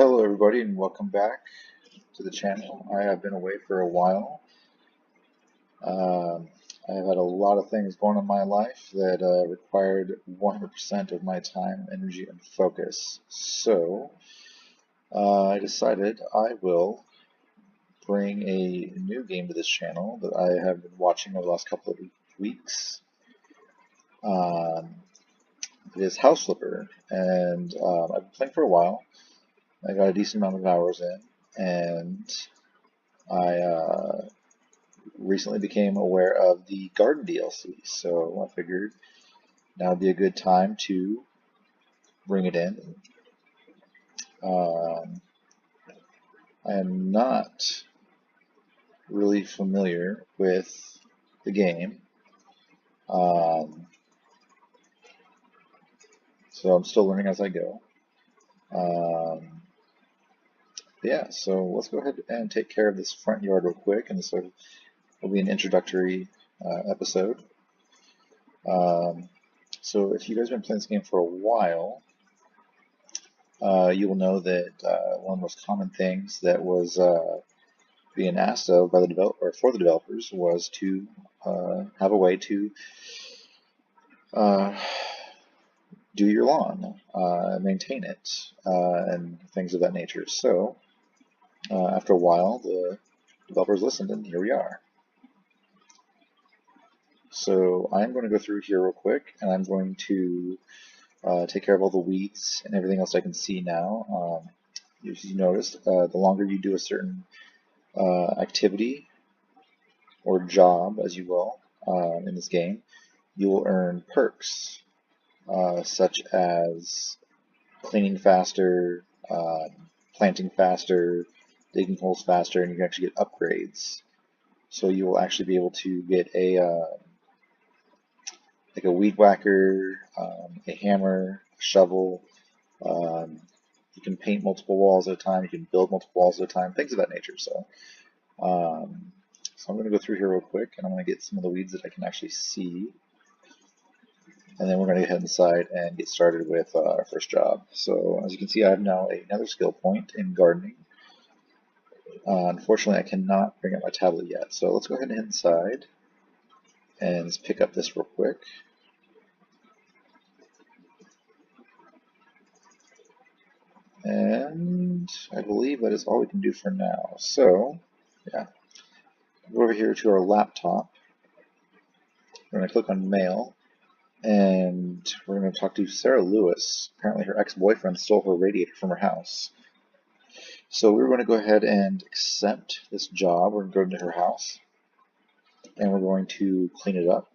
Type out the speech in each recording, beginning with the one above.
Hello everybody and welcome back to the channel. I have been away for a while. I have had a lot of things going on in my life that required 100% of my time, energy, and focus. So I decided I will bring a new game to this channel that I have been watching over the last couple of weeks. It is House Flipper, and I've been playing for a while. I got a decent amount of hours in, and I recently became aware of the Garden DLC, so I figured now would be a good time to bring it in. I am not really familiar with the game, so I'm still learning as I go. Yeah, so let's go ahead and take care of this front yard real quick, and this will be an introductory episode. So if you guys have been playing this game for a while, you will know that one of the most common things that was being asked of by the for the developers was to have a way to do your lawn, maintain it, and things of that nature. So after a while, the developers listened, and here we are. So I'm going to go through here real quick, and I'm going to take care of all the weeds and everything else I can see now. If you noticed, the longer you do a certain activity or job, as you will, in this game, you will earn perks, such as cleaning faster, planting faster, digging holes faster, and you can actually get upgrades. So you will actually be able to get like a weed whacker, a hammer, a shovel. You can paint multiple walls at a time. You can build multiple walls at a time. Things of that nature. So I'm going to go through here real quick, and I'm going to get some of the weeds that I can actually see. And then we're going to go ahead inside and get started with our first job. So as you can see, I have now another skill point in gardening. Unfortunately, I cannot bring up my tablet yet. So let's go ahead and hit inside and let's pick up this real quick. And I believe that is all we can do for now. So, yeah. Go over here to our laptop. We're going to click on Mail. And we're going to talk to Sarah Lewis. Apparently her ex-boyfriend stole her radiator from her house. So we're going to go ahead and accept this job. We're going to go into her house. And we're going to clean it up.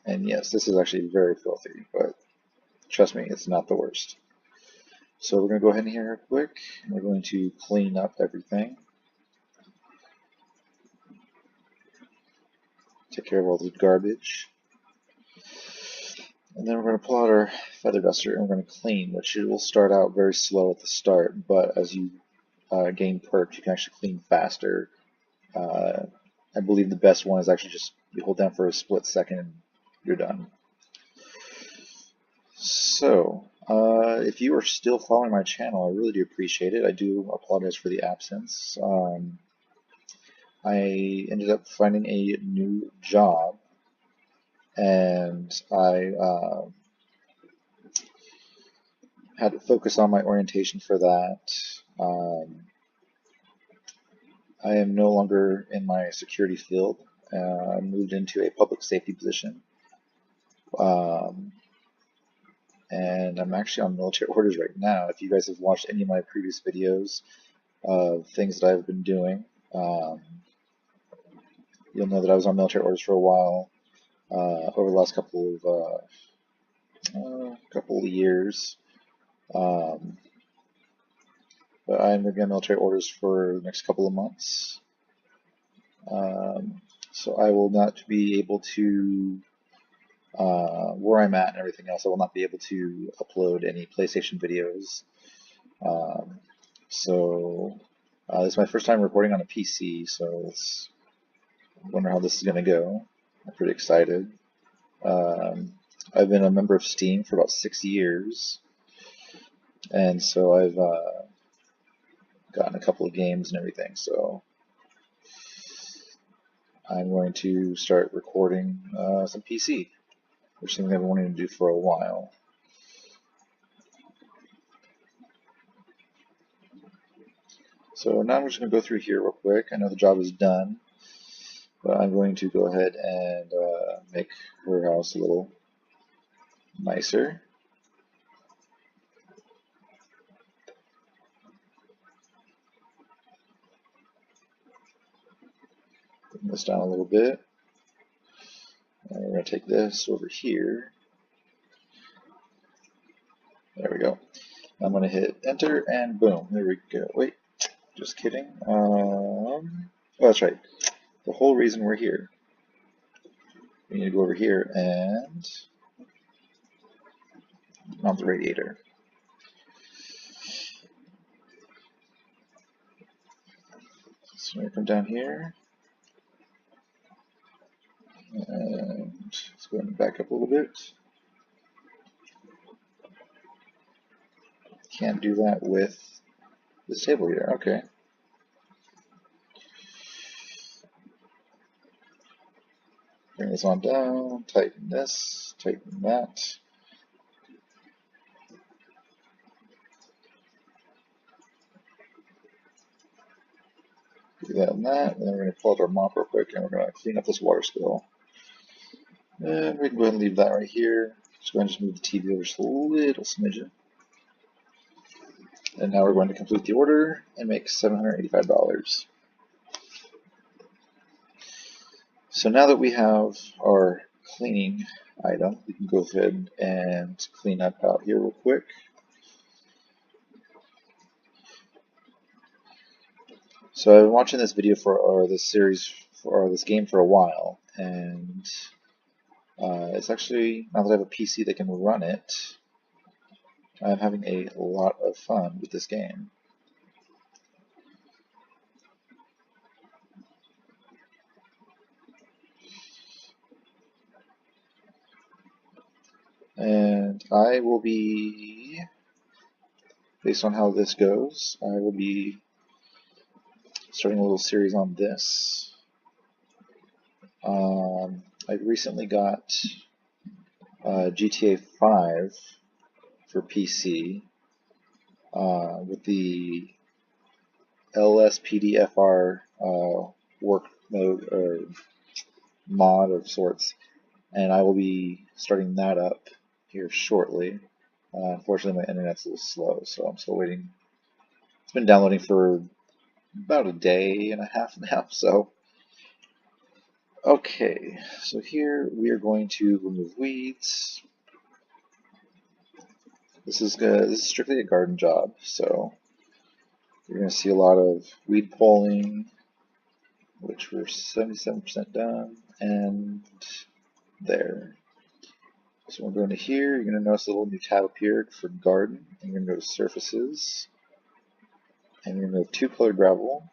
And yes, this is actually very filthy, but trust me, it's not the worst. So we're going to go ahead in here real quick. And we're going to clean up everything. Take care of all the garbage. And then we're going to pull out our feather duster and we're going to clean, which it will start out very slow at the start, but as you gain perks, you can actually clean faster. I believe the best one is actually just you hold down for a split second and you're done. So, if you are still following my channel, I really do appreciate it. I do apologize for the absence. I ended up finding a new job, and I had to focus on my orientation for that. I am no longer in my security field. I moved into a public safety position. And I'm actually on military orders right now. If you guys have watched any of my previous videos of things that I've been doing, you'll know that I was on military orders for a while over the last couple of years. But I'm going to be on military orders for the next couple of months. So I will not be able to, where I'm at and everything else, I will not be able to upload any PlayStation videos. This is my first time recording on a PC, so I wonder how this is going to go. I'm pretty excited. I've been a member of Steam for about 6 years, and so I've gotten a couple of games and everything. So I'm going to start recording some PC, which is something I've been wanting to do for a while. So now I'm just going to go through here real quick. I know the job is done, but I'm going to go ahead and make her house a little nicer. Bring this down a little bit. And we're going to take this over here. There we go. I'm going to hit enter and boom, there we go. Wait, just kidding. Oh, that's right. The whole reason we're here. We need to go over here and mount the radiator. So I'm going to come down here and let's go ahead and back up a little bit. Can't do that with this table here. Okay. Bring this on down, tighten this, tighten that. Do that and that, and then we're going to pull out our mop real quick and we're going to clean up this water spill. And we can go ahead and leave that right here. Just go ahead and just move the TV over just a little smidgen. And now we're going to complete the order and make $785. So now that we have our cleaning item, we can go ahead and clean up out here real quick. So I've been watching this video or this series or this game for a while, and it's actually, now that I have a PC that can run it, I'm having a lot of fun with this game. And I will be, based on how this goes, I will be starting a little series on this. I recently got GTA 5 for PC with the LSPDFR work mode or mod of sorts, and I will be starting that up here shortly. Unfortunately, my internet's a little slow, so I'm still waiting. It's been downloading for about a day and a half now, so. Okay, so here we are going to remove weeds. This is strictly a garden job, so you're going to see a lot of weed pulling, which we're 77% done, and there. So we're going to here, you're going to notice a little new tab appeared for garden, and you're going to go to surfaces, and you're going to go to 2-color gravel,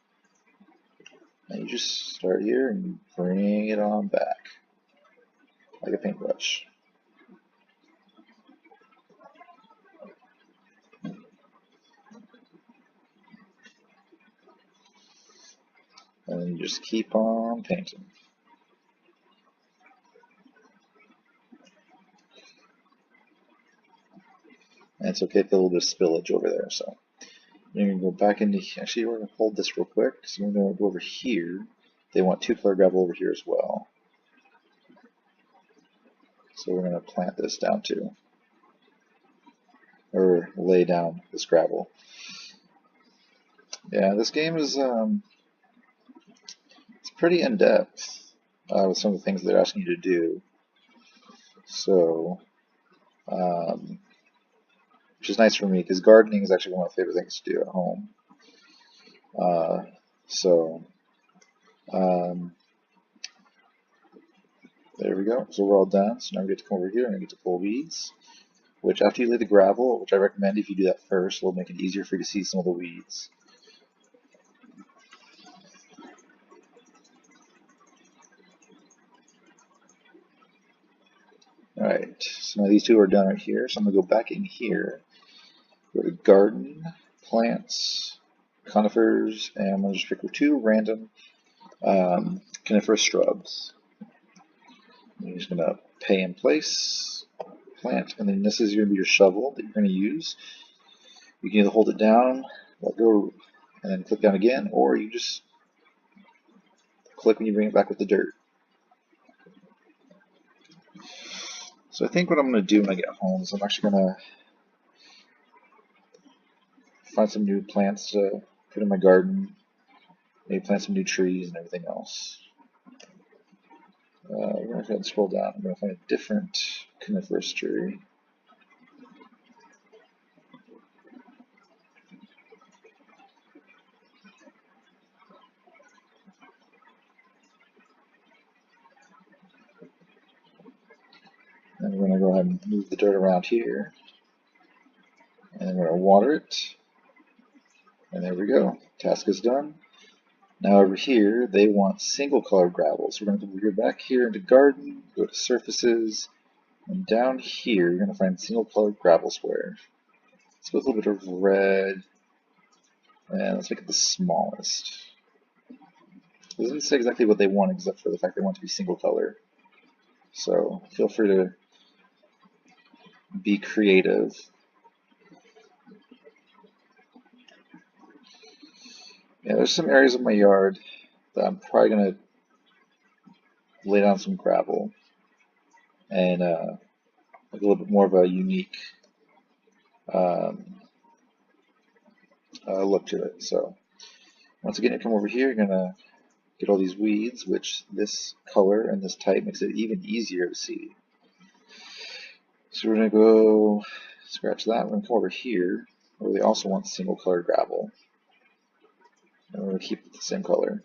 and you just start here and bring it on back, like a paintbrush. And then you just keep on painting. And it's okay if a little bit of spillage over there, so. You're going to go back into, actually we're going to hold this real quick, so we're going to go over here. They want 2-color gravel over here as well. So we're going to plant this down too. Or lay down this gravel. Yeah, this game is it's pretty in-depth with some of the things they're asking you to do. So, which is nice for me because gardening is actually one of my favorite things to do at home. There we go. So we're all done. So now we get to come over here and I get to pull weeds. Which after you lay the gravel, which I recommend if you do that first, it'll make it easier for you to see some of the weeds. Alright, so now these two are done right here, so I'm going to go back in here, go to garden, plants, conifers, and I'm going to just pick 2 random coniferous shrubs. I'm just going to pay in place, plant, and then this is going to be your shovel that you're going to use. You can either hold it down, let go, and then click down again, or you just click when you bring it back with the dirt. So I think what I'm going to do when I get home is I'm actually going to find some new plants to put in my garden, maybe plant some new trees and everything else. We're going to go ahead and scroll down. I'm going to find a different coniferous tree. And we're going to go ahead and move the dirt around here. And we're going to water it. And there we go. Task is done. Now over here, they want single colored gravel. So we're going to go back here into garden, go to surfaces, and down here you're going to find single colored gravel square. Let's go with a little bit of red, and let's make it the smallest. It doesn't say exactly what they want except for the fact they want it to be single color. So feel free to be creative. Yeah, there's some areas of my yard that I'm probably going to lay down some gravel and make a little bit more of a unique look to it. So once again, you come over here, you're going to get all these weeds, which this color and this type makes it even easier to see. So we're going to go scratch that. We're going to come over here where they also want single colored gravel. And we're going to keep it the same color.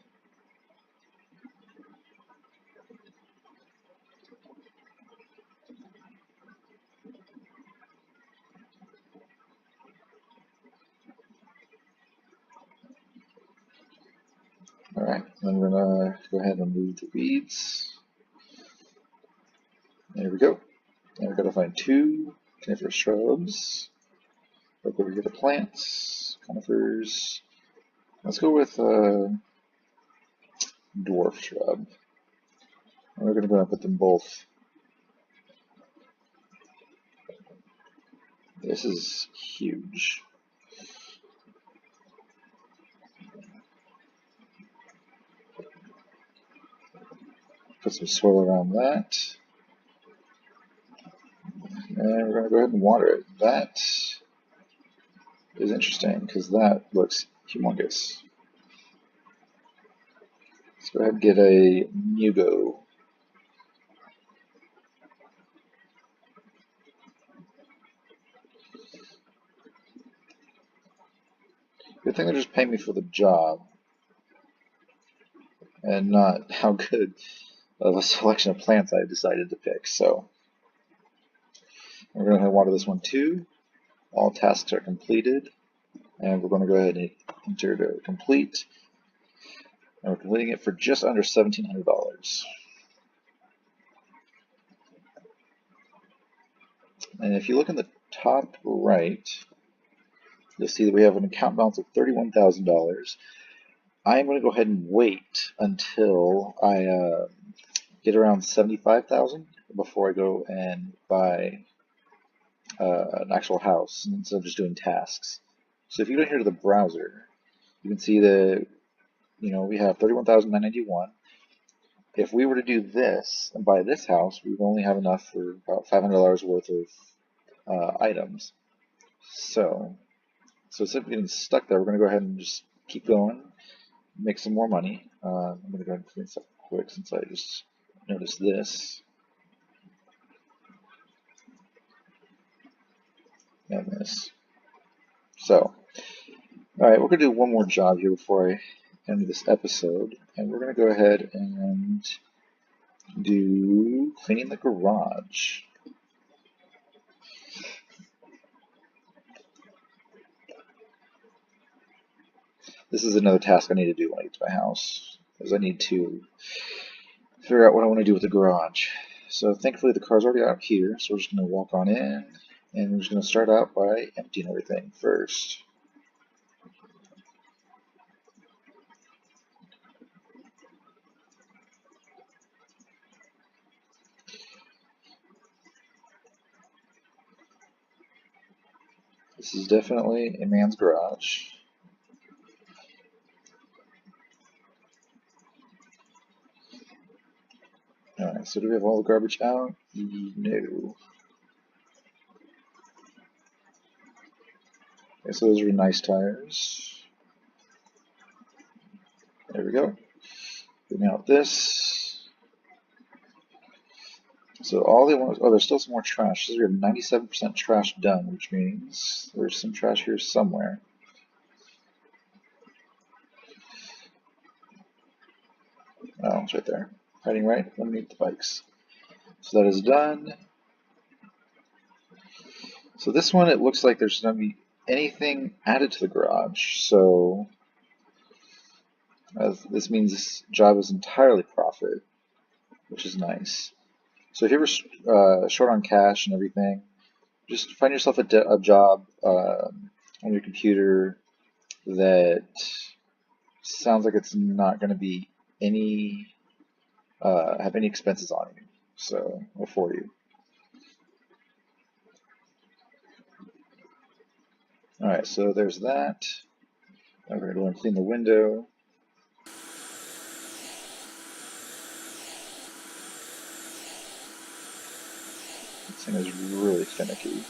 Alright, then we're going to go ahead and remove the weeds. There we go. Now we've got to find 2 coniferous shrubs. Look over here to plants, conifers. Let's go with dwarf shrub. And we're going to go and put them both. This is huge. Put some soil around that. And we're going to go ahead and water it. That is interesting because that looks humongous. Let's go ahead and get a Mugo. Good thing they're just paying me for the job and not how good of a selection of plants I decided to pick. So we're going to water this one too. All tasks are completed, and we're going to go ahead and enter to complete. And we're completing it for just under $1,700. And if you look in the top right, you'll see that we have an account balance of $31,000. I'm going to go ahead and wait until I get around $75,000 before I go and buy an actual house instead of just doing tasks. So if you go here to the browser, you can see that we have $31,991. If we were to do this and buy this house, we would only have enough for about $500 worth of items. So instead of getting stuck there, we're going to go ahead and just keep going, make some more money. I'm going to go ahead and clean this up quick since I just noticed this. And this. So, alright, we're going to do one more job here before I end this episode. And we're going to go ahead and do cleaning the garage. This is another task I need to do when I get to my house, because I need to figure out what I want to do with the garage. So thankfully the car's already out here, so we're just going to walk on in, and we're just going to start out by emptying everything first. This is definitely a man's garage. Alright, so do we have all the garbage out? No. Okay, so those are nice tires. There we go. Bring out this. So all they want is, oh, there's still some more trash. So we have 97% trash done, which means there's some trash here somewhere. Oh, it's right there. Hiding right underneath the bikes. So that is done. So this one, it looks like there's going to be anything added to the garage. So this means this job is entirely profit, which is nice. So if you're ever short on cash and everything, just find yourself a job on your computer that sounds like it's not going to be any have any expenses on you, so or for you. All right, so there's that. Now we're going to go and clean the window. This thing is really finicky.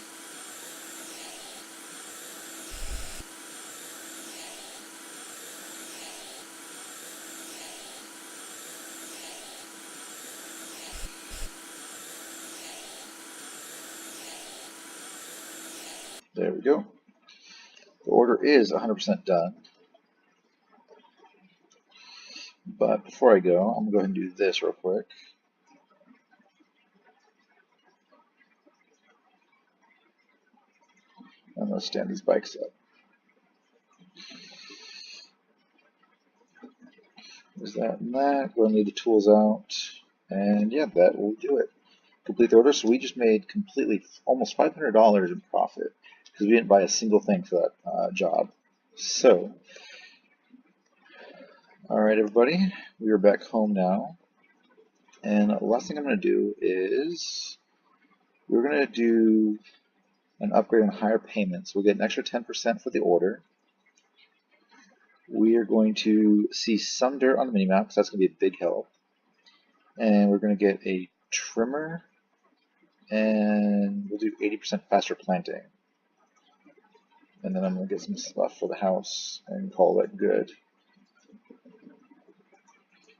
There we go. The order is 100% done. But before I go, I'm going to go ahead and do this real quick. I'm going to stand these bikes up. There's that and that. Go ahead and leave the tools out. And yeah, that will do it. Complete the order. So we just made completely almost $500 in profit because we didn't buy a single thing for that job. So, all right, everybody, we are back home now. And the last thing I'm going to do is we're going to do an upgrade on higher payments. We'll get an extra 10% for the order. We are going to see some dirt on the minimap, because that's going to be a big help. And we're going to get a trimmer, and we'll do 80% faster planting. And then I'm going to get some stuff for the house and call that good.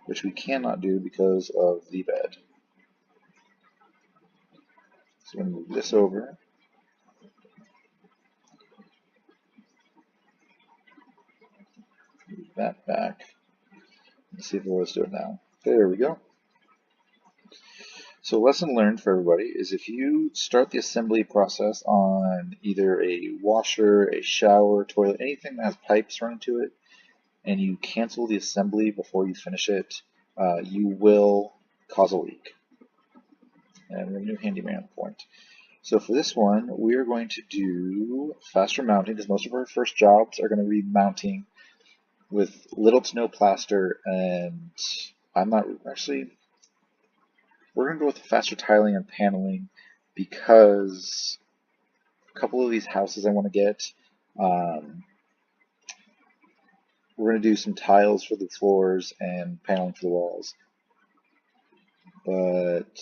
Which we cannot do because of the bed. So I'm going to move this over. Move that back. Let's see if it'll let us do it now. There we go. So lesson learned for everybody is if you start the assembly process on either a washer, a shower, toilet, anything that has pipes running to it, and you cancel the assembly before you finish it, you will cause a leak. And we have a new handyman point. So for this one, we are going to do faster mounting because most of our first jobs are going to be mounting with little to no plaster, and I'm not actually. We're going to go with faster tiling and paneling because a couple of these houses I want to get, we're going to do some tiles for the floors and paneling for the walls. But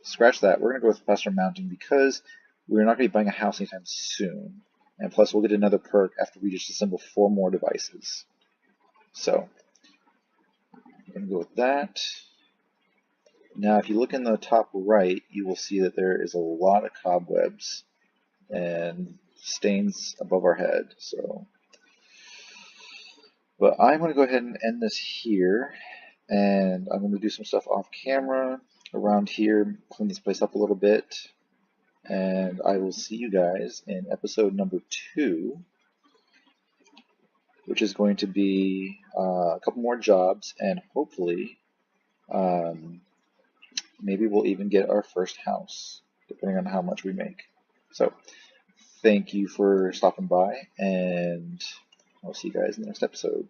scratch that. We're going to go with faster mounting because we're not going to be buying a house anytime soon. And plus we'll get another perk after we just assemble 4 more devices. So, I'm going to go with that. Now, if you look in the top right, you will see that there is a lot of cobwebs and stains above our head. So, but I'm going to go ahead and end this here, and I'm going to do some stuff off camera around here, clean this place up a little bit, and I will see you guys in episode number 2, which is going to be a couple more jobs and hopefully maybe we'll even get our first house, depending on how much we make. So thank you for stopping by, and I'll see you guys in the next episode.